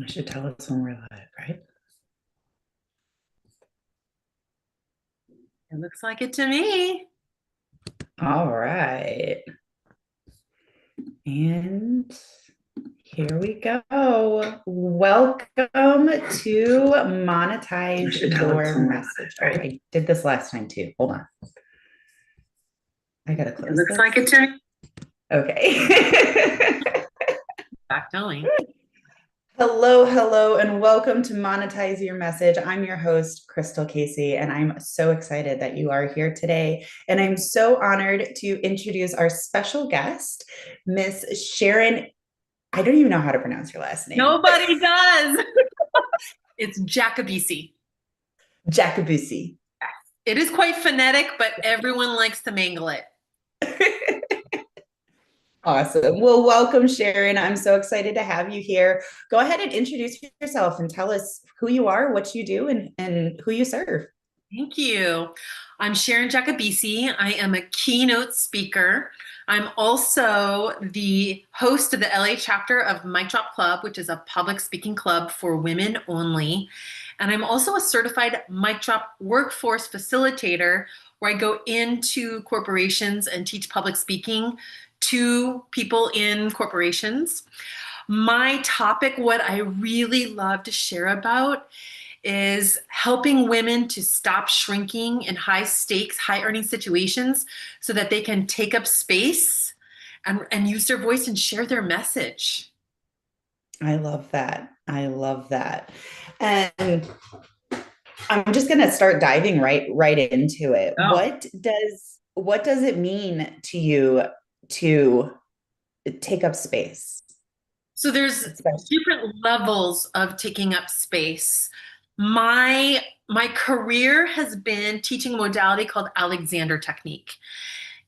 I should tell us when we're live, right? It looks like it to me. All right. And here we go. Welcome to I Monetize should tell us Your when we're live, Message. Oh, right? I did this last time too. Hold on. I gotta It close looks this. like it to me. Okay. Back telling. Hello, and welcome to Monetize Your Message. I'm your host, Krystal Casey, and I'm so excited that you are here today. And I'm so honored to introduce our special guest, Miss Sharon. I don't even know how to pronounce your last name. Nobody does. It's Jakubecy. Jakubecy. It is quite phonetic, but everyone likes to mangle it. Awesome. Well, welcome, Sharon. I'm so excited to have you here. Go ahead and introduce yourself and tell us who you are, what you do, and who you serve. Thank you. I'm Sharon Jakubecy. I am a keynote speaker. I'm also the host of the LA chapter of Mic Drop Club, which is a public speaking club for women only. And I'm also a certified Mic Drop workforce facilitator, where I go into corporations and teach public speaking to people in corporations. My topic, what I really love to share about, is helping women to stop shrinking in high stakes, high earning situations so that they can take up space and use their voice and share their message. I love that. I love that. And I'm just going to start diving right into it. Oh. What does it mean to you to take up space? So there's Especially, different levels of taking up space. My career has been teaching a modality called Alexander Technique.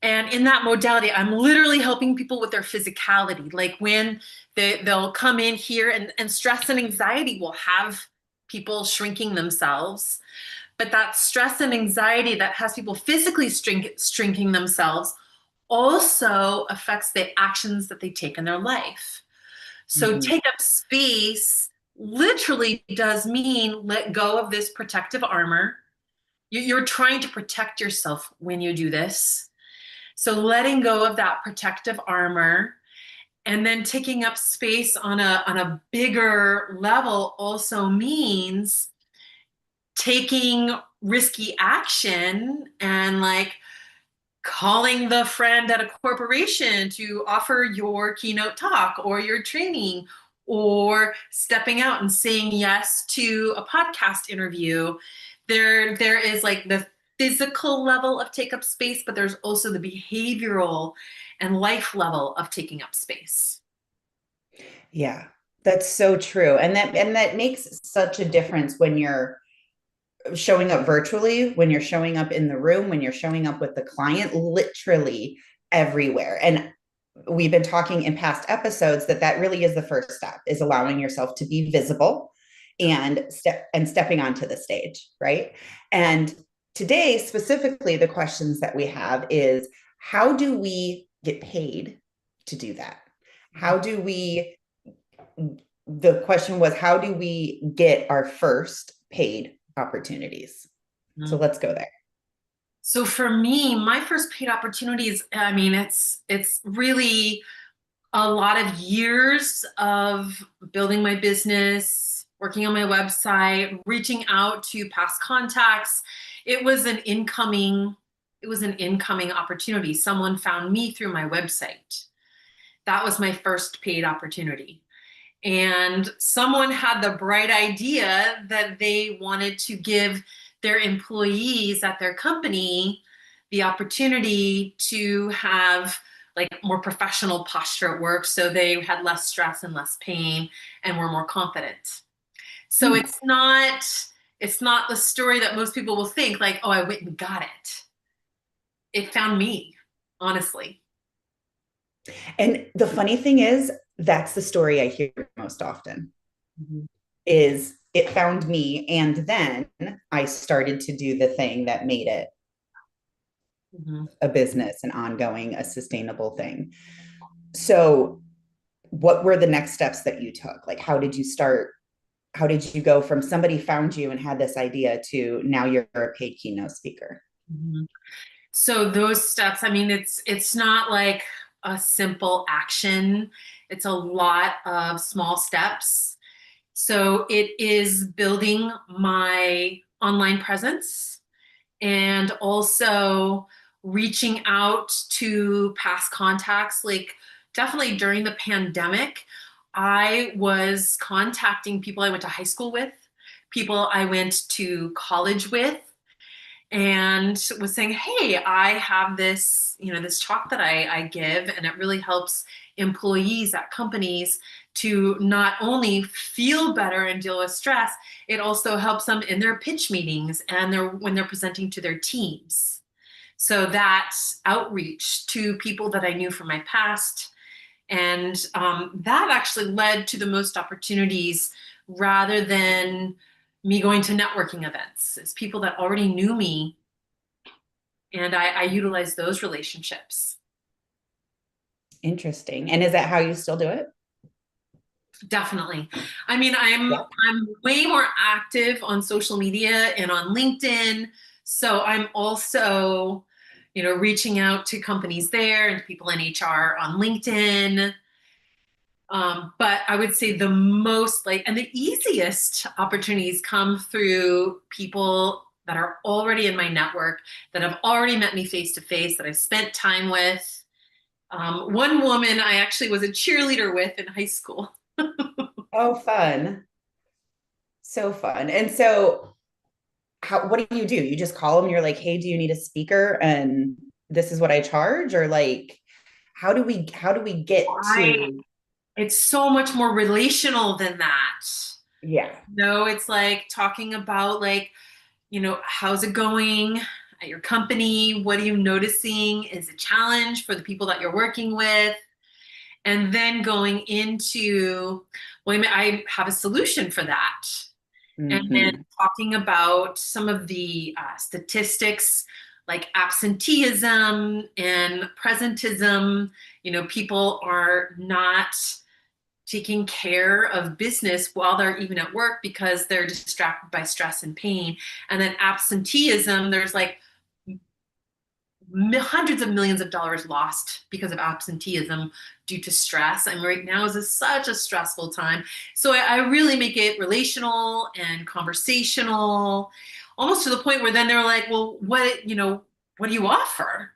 And in that modality, I'm literally helping people with their physicality. Like when they'll come in here and stress and anxiety will have people shrinking themselves. But that stress and anxiety that has people physically shrinking themselves also affects the actions that they take in their life. So Mhm. take up space literally does mean let go of this protective armor. You're trying to protect yourself when you do this. So letting go of that protective armor and then taking up space on a bigger level also means taking risky action and like calling the friend at a corporation to offer your keynote talk or your training, or stepping out and saying yes to a podcast interview. There is like the physical level of take up space, but there's also the behavioral and life level of taking up space. Yeah, that's so true. And that makes such a difference when you're showing up virtually, when you're showing up in the room, when you're showing up with the client, literally everywhere. And we've been talking in past episodes that really is the first step, is allowing yourself to be visible and stepping onto the stage, right? And today specifically, the questions that we have is, how do we get paid to do that? How do we The question was, how do we get our first paid opportunities? So let's go there. So for me, my first paid opportunities, I mean, it's really a lot of years of building my business, working on my website, reaching out to past contacts. It was an incoming, it was an incoming opportunity. Someone found me through my website. That was my first paid opportunity. And someone had the bright idea that they wanted to give their employees at their company the opportunity to have like more professional posture at work, so they had less stress and less pain and were more confident. So Hmm. it's not the story that most people will think, like, oh, I went and got it. It found me, honestly. And the funny thing is, that's the story I hear most often, Mhm. is it found me, and then I started to do the thing that made it Mhm. a business, an ongoing, a sustainable thing. So what were the next steps that you took? Like, how did you start? How did you go from somebody found you and had this idea to now you're a paid keynote speaker? Mhm. So those steps, I mean, it's not like a simple action. It's a lot of small steps. So it is building my online presence and also reaching out to past contacts. Like definitely during the pandemic, I was contacting people I went to high school with, people I went to college with, and was saying, hey, I have this, this talk that I give, and it really helps employees at companies to not only feel better and deal with stress, it also helps them in their pitch meetings and when they're presenting to their teams. So that outreach to people that I knew from my past, and that actually led to the most opportunities rather than me going to networking events. It's people that already knew me, and I utilize those relationships. Interesting. And is that how you still do it? Definitely. I mean, I'm way more active on social media and on LinkedIn. So I'm also, reaching out to companies there and people in HR on LinkedIn. But I would say the most and the easiest opportunities come through people that are already in my network, that have already met me face to face, that I've spent time with. One woman I actually was a cheerleader with in high school. Oh, fun. So fun. And so what do? You just call them, you're like, hey, do you need a speaker? And this is what I charge? Or like, how do we get I, to, it's so much more relational than that. yeah. No, it's like talking about how's it going at your company? What are you noticing is a challenge for the people that you're working with? And then going into, well, I have a solution for that. And then Mm-hmm. talking about some of the statistics like absenteeism and presentism. People are not taking care of business while they're even at work because they're distracted by stress and pain. And then absenteeism, there's like hundreds of millions of dollars lost because of absenteeism due to stress. And right now is such a stressful time. So I really make it relational and conversational, almost to the point where then they're like, well, what do you offer?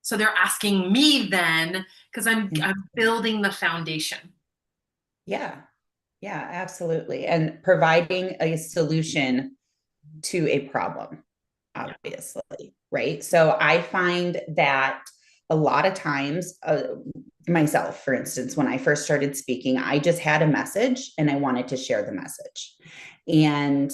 So they're asking me then because I'm building the foundation. Yeah. Yeah, absolutely. And providing a solution to a problem, Yeah. obviously, right? So I find that a lot of times, myself, for instance, when I first started speaking, I just had a message and I wanted to share the message. And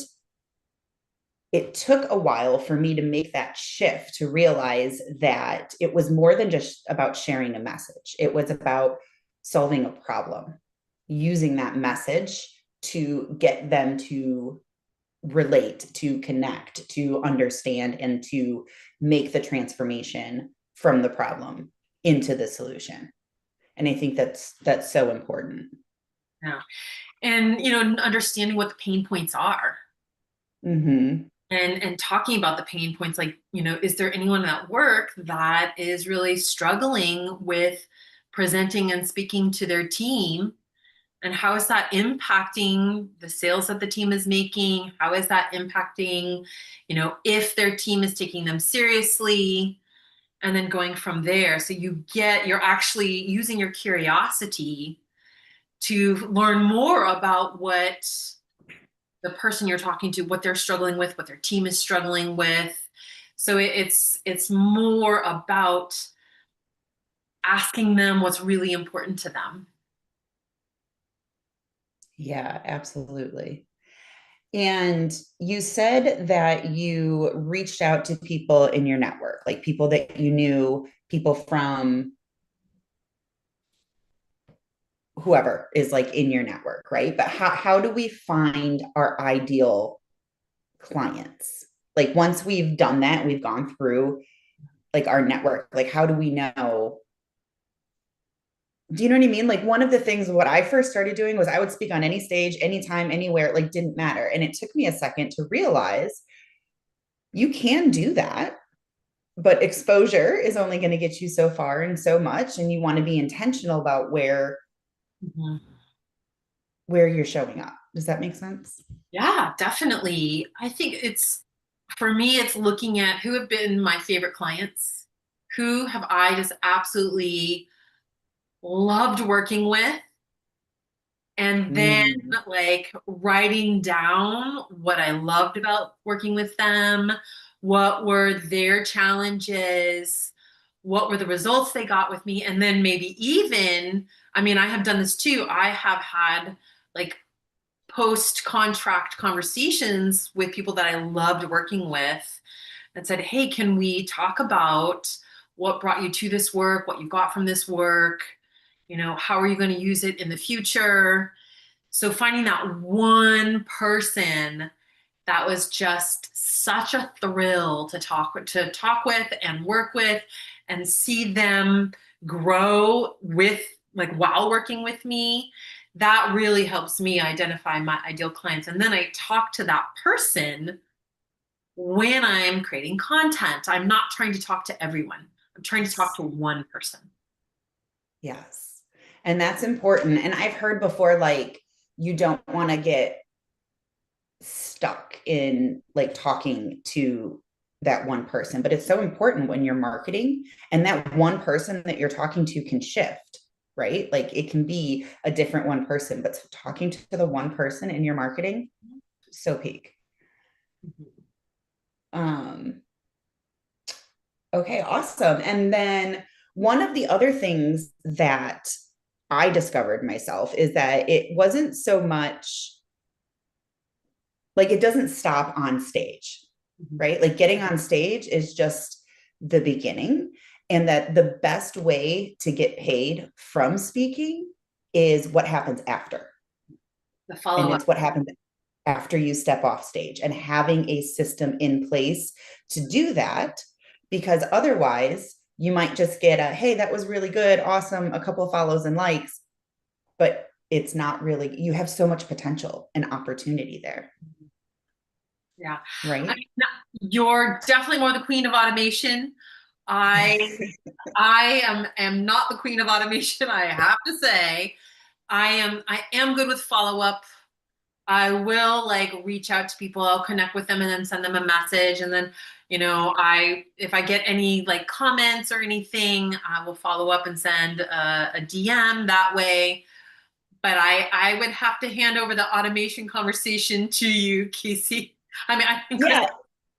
it took a while for me to make that shift to realize that it was more than just about sharing a message, it was about solving a problem, using that message to get them to relate, to connect, to understand, and to make the transformation from the problem into the solution. And I think that's so important. Yeah. And understanding what the pain points are, Mm-hmm. and talking about the pain points, like, is there anyone at work that is really struggling with presenting and speaking to their team? And how is that impacting the sales that the team is making? How is that impacting, if their team is taking them seriously? And then going from there. So you're actually using your curiosity to learn more about what the person you're talking to, what they're struggling with, what their team is struggling with. So it's more about asking them what's really important to them. Yeah, absolutely. And you said that you reached out to people in your network, like people that you knew, people from whoever is like in your network, right? But how do we find our ideal clients? Like once we've done that, we've gone through like our network, like how do we know Do you know what I mean? Like one of the things what I first started doing was I would speak on any stage, anytime, anywhere, it like didn't matter. And it took me a second to realize you can do that, but exposure is only going to get you so far and so much. And you want to be intentional about Mhm. where you're showing up. Does that make sense? Yeah, definitely. I think for me, it's looking at who have been my favorite clients, who have I just absolutely loved working with, and then Mm, like writing down what I loved about working with them, what were their challenges, what were the results they got with me, and then maybe even, I mean, I have done this too. I have had like post contract conversations with people that I loved working with and said, hey, can we talk about what brought you to this work, what you got from this work? How are you going to use it in the future? So finding that one person that was just such a thrill to talk with and work with and see them grow with like while working with me, that really helps me identify my ideal clients. And then I talk to that person when I'm creating content. I'm not trying to talk to everyone. I'm trying to talk yes. to one person. Yes. And that's important. And I've heard before, like, you don't want to get stuck in like talking to that one person, but it's so important when you're marketing and that one person that you're talking to can shift, right? Like it can be a different one person, but talking to the one person in your marketing, so peak. Mhm. Um, okay, awesome. And then one of the other things that I discovered myself is that it wasn't so much like it doesn't stop on stage, Mhm. right? Like getting on stage is just the beginning. And that the best way to get paid from speaking is what happens after. The And follow-up. it's what happens after you step off stage and having a system in place to do that. Because otherwise, you might just get a, hey, that was really good, awesome, a couple of follows and likes, but it's not really, you have so much potential and opportunity there, Yeah. I right? mean, you're definitely more the queen of automation. I I am not the queen of automation, I have to say. I am good with follow-up. I will like reach out to people, I'll connect with them and then send them a message. And then, I if I get any like comments or anything, I will follow up and send a DM that way. But I would have to hand over the automation conversation to you, Casey. I mean, I think Yeah,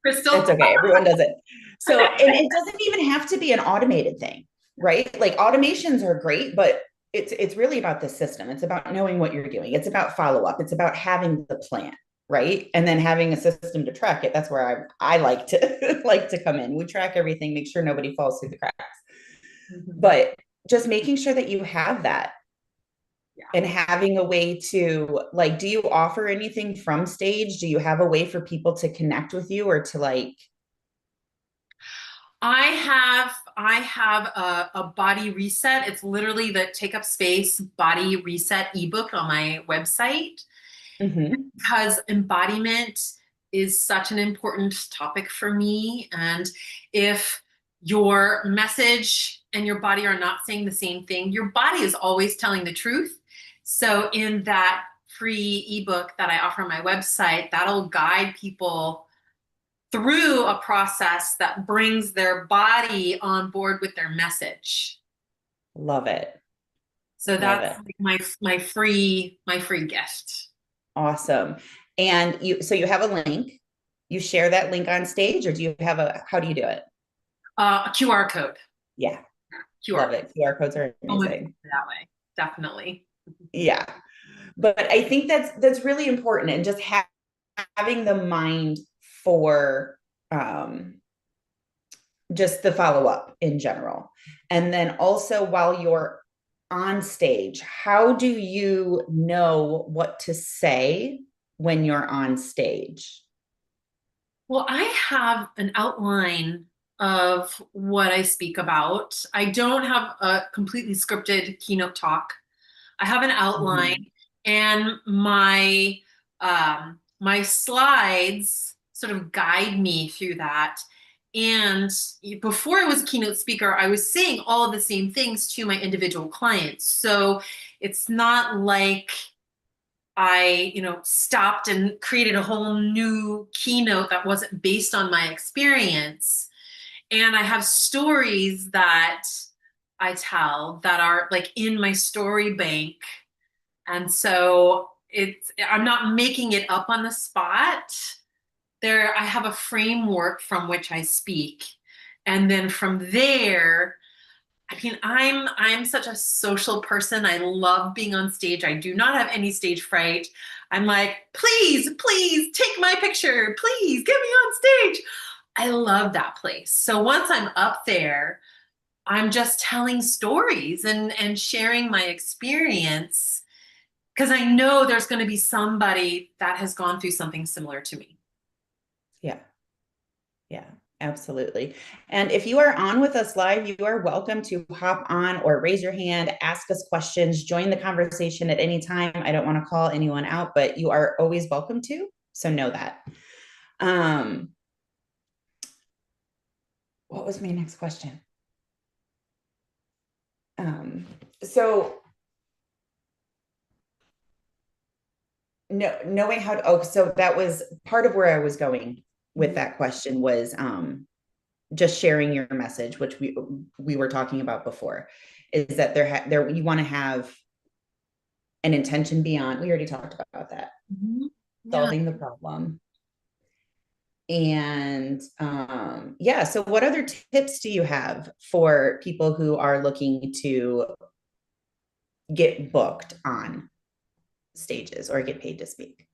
Krystal. it's okay. Everyone does it. So, and it doesn't even have to be an automated thing, right? Like automations are great, but it's really about the system. It's about knowing what you're doing. It's about follow up. It's about having the plan, right? And then having a system to track it. That's where I like to like to come in. We track everything, make sure nobody falls through the cracks. Mhm. But just making sure that you have that Yeah. and having a way to like, do you offer anything from stage? Do you have a way for people to connect with you or to like I have a body reset. It's literally the Take Up Space body reset ebook on my website mm-hmm. because embodiment is such an important topic for me. And if your message and your body are not saying the same thing, your body is always telling the truth. So in that free ebook that I offer on my website, that'll guide people through a process that brings their body on board with their message. Love it. So Love that's it. like my free gift. Awesome. And so you have a link. You share that link on stage, or do you have how do you do it? A QR code. Yeah, QR love code. it. QR codes are Only amazing. that way. Definitely. Yeah. But I think that's really important and just having the mind for just the follow up in general. And then also while you're on stage, how do you know what to say when you're on stage? Well, I have an outline of what I speak about. I don't have a completely scripted keynote talk. I have an outline, Mhm. and my slides sort of guide me through that. And before I was a keynote speaker, I was saying all of the same things to my individual clients. So it's not like I, stopped and created a whole new keynote that wasn't based on my experience. And I have stories that I tell that are like in my story bank. And so I'm not making it up on the spot. I have a framework from which I speak. And then from there, I mean, I'm such a social person. I love being on stage. I do not have any stage fright. I'm like, please, please take my picture. Please get me on stage. I love that place. So once I'm up there, I'm just telling stories and sharing my experience because I know there's going to be somebody that has gone through something similar to me. Yeah. Yeah, absolutely. And if you are on with us live, you are welcome to hop on or raise your hand, ask us questions, join the conversation at any time. I don't want to call anyone out, but you are always welcome to. So know that. Um, what was my next question? Um, so no, knowing how to, oh, so that was part of where I was going with that question was just sharing your message, which we were talking about before, is that there you want to have an intention beyond. We already talked about that. Mhm. Yeah. Solving the problem. And yeah, so what other tips do you have for people who are looking to get booked on stages or get paid to speak?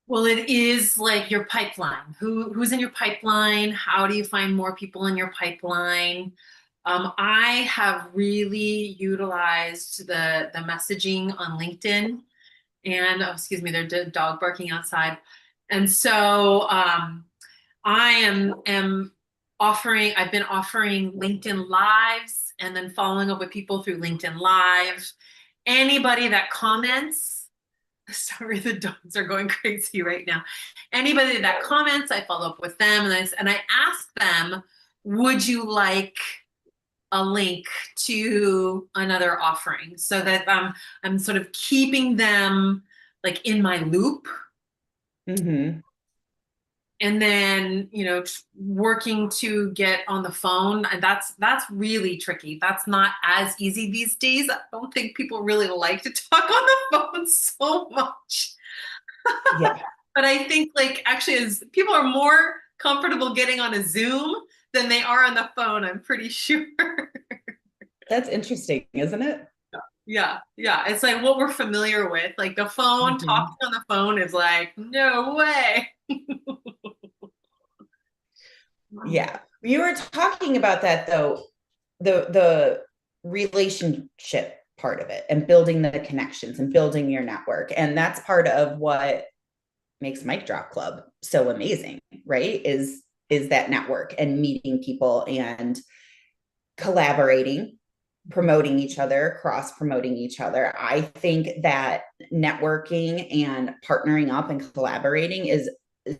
Well, it is like your pipeline. Who's in your pipeline? How do you find more people in your pipeline? I have really utilized the messaging on LinkedIn, and oh, excuse me, there's a dog barking outside. And so I am offering. I've been offering LinkedIn Lives, and then following up with people through LinkedIn Live. Anybody that comments. Sorry, the dogs are going crazy right now. Anybody that comments, I follow up with them, and I ask them, would you like a link to another offering, so that I'm sort of keeping them like in my loop, Mm-hmm. and then working to get on the phone. And that's really tricky. That's not as easy these days. I don't think people really like to talk on the phone so much. Yeah, But I think like actually as people are more comfortable getting on a Zoom than they are on the phone, I'm pretty sure. that's interesting, isn't it? Yeah, yeah. It's like what we're familiar with. Like the phone, Mm-hmm. talking on the phone is like, no way. Yeah. You were talking about that though, the relationship part of it and building the connections and building your network. And that's part of what makes Mic Drop Club so amazing, right? Is that network and meeting people and collaborating, promoting each other, cross promoting each other. I think that networking and partnering up and collaborating is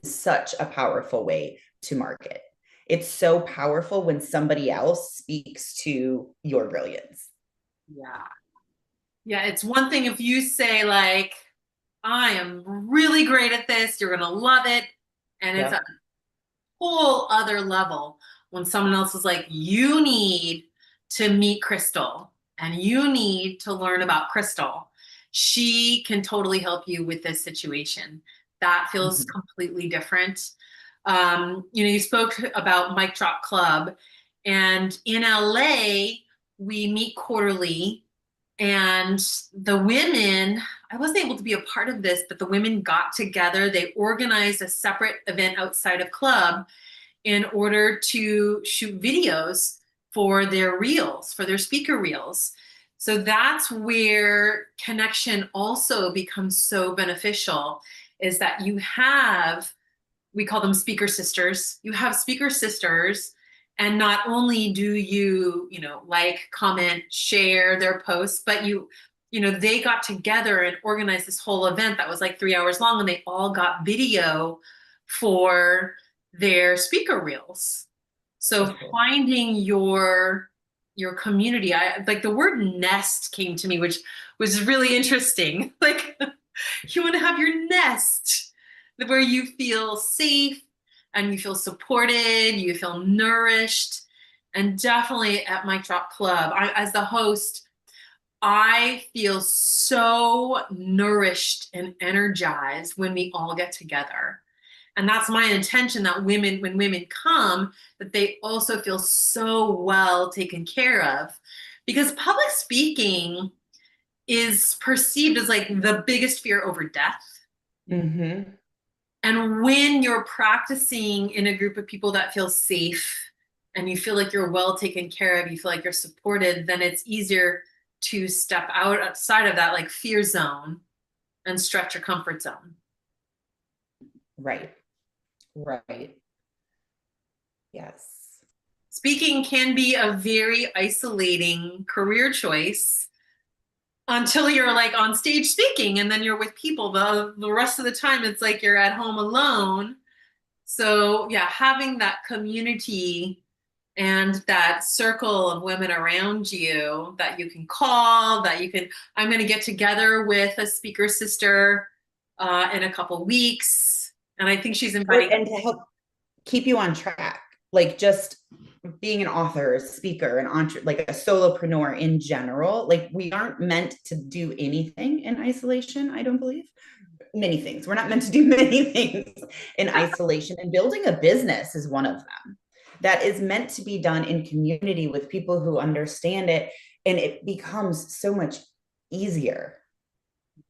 such a powerful way to market. It's so powerful when somebody else speaks to your brilliance. Yeah. Yeah, it's one thing if you say like, I am really great at this, you're gonna love it. And it's a Yep. whole other level when someone else is like, you need to meet Krystal and you need to learn about Krystal. She can totally help you with this situation. That feels Mm-hmm. completely different. You spoke about Mic Drop Club, and in LA, we meet quarterly. And the women, I wasn't able to be a part of this, but the women got together. They organized a separate event outside of club in order to shoot videos for their reels, for their speaker reels. So that's where connection also becomes so beneficial, is that you have we call them speaker sisters. You have speaker sisters, and not only do you, like, comment, share their posts, but they got together and organized this whole event that was like 3 hours long, and they all got video for their speaker reels. So So cool. finding your community, I like the word nest came to me, which was really interesting. Like you want to have your nest where you feel safe and you feel supported, you feel nourished. And definitely at Mic Drop Club, as the host, I feel so nourished and energized when we all get together. And that's my intention, that when women come, that they also feel so well taken care of. Because public speaking is perceived as like the biggest fear over death. Mm-hmm. And when you're practicing in a group of people that feel safe and you feel like you're well taken care of, you feel like you're supported, then it's easier to step outside of that like fear zone and stretch your comfort zone. Right. Right. Yes. Speaking can be a very isolating career choice until you're like on stage speaking and then you're with people. The rest of the time, it's like you're at home alone. So, yeah, having that community and that circle of women around you that you can call, I'm going to get together with a speaker sister in a couple weeks. And I think she's inviting. And to help keep you on track, like just being an author, a speaker, like a solopreneur in general, like we aren't meant to do anything in isolation, I don't believe. Many things. We're not meant to do many things in isolation, and building a business is one of them that is meant to be done in community with people who understand it, and it becomes so much easier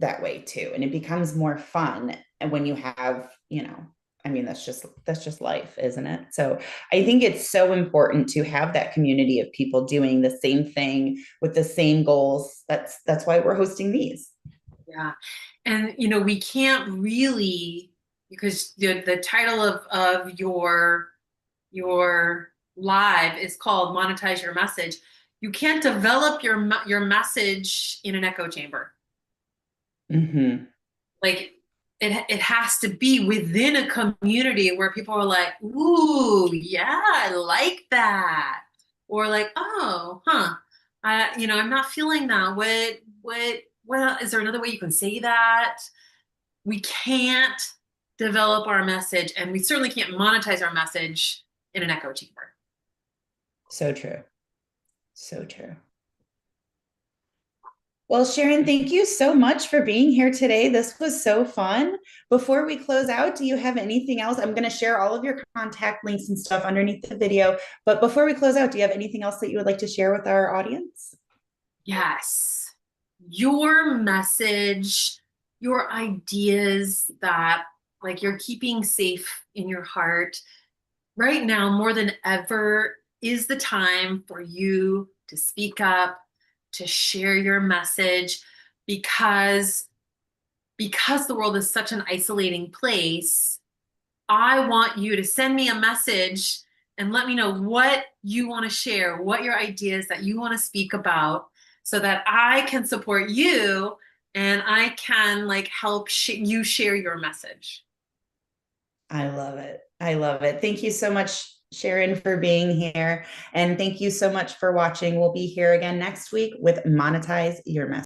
that way too, and it becomes more fun. And when you have, I mean, that's just life, isn't it? So I think it's so important to have that community of people doing the same thing with the same goals. That's why we're hosting these. Yeah. And we can't really, because the title of your live is called Monetize Your Message. You can't develop your message in an echo chamber. Mm-hmm. Like it has to be within a community where people are like, ooh, yeah, I like that. Or like, oh, huh. I'm not feeling that. What is there another way you can say that? We can't develop our message, and we certainly can't monetize our message in an echo chamber. So true. So true. Well, Sharon, thank you so much for being here today. This was so fun. Before we close out, do you have anything else? I'm going to share all of your contact links and stuff underneath the video. But before we close out, do you have anything else that you would like to share with our audience? Yes. Your message, your ideas that like you're keeping safe in your heart right now more than ever is the time for you to speak up, to share your message, because the world is such an isolating place. I want you to send me a message and let me know what you want to share, what your ideas that you want to speak about, so that I can support you and I can like help you share your message. I love it. I love it. Thank you so much, Sharon, for being here. And thank you so much for watching. We'll be here again next week with Monetize Your Message.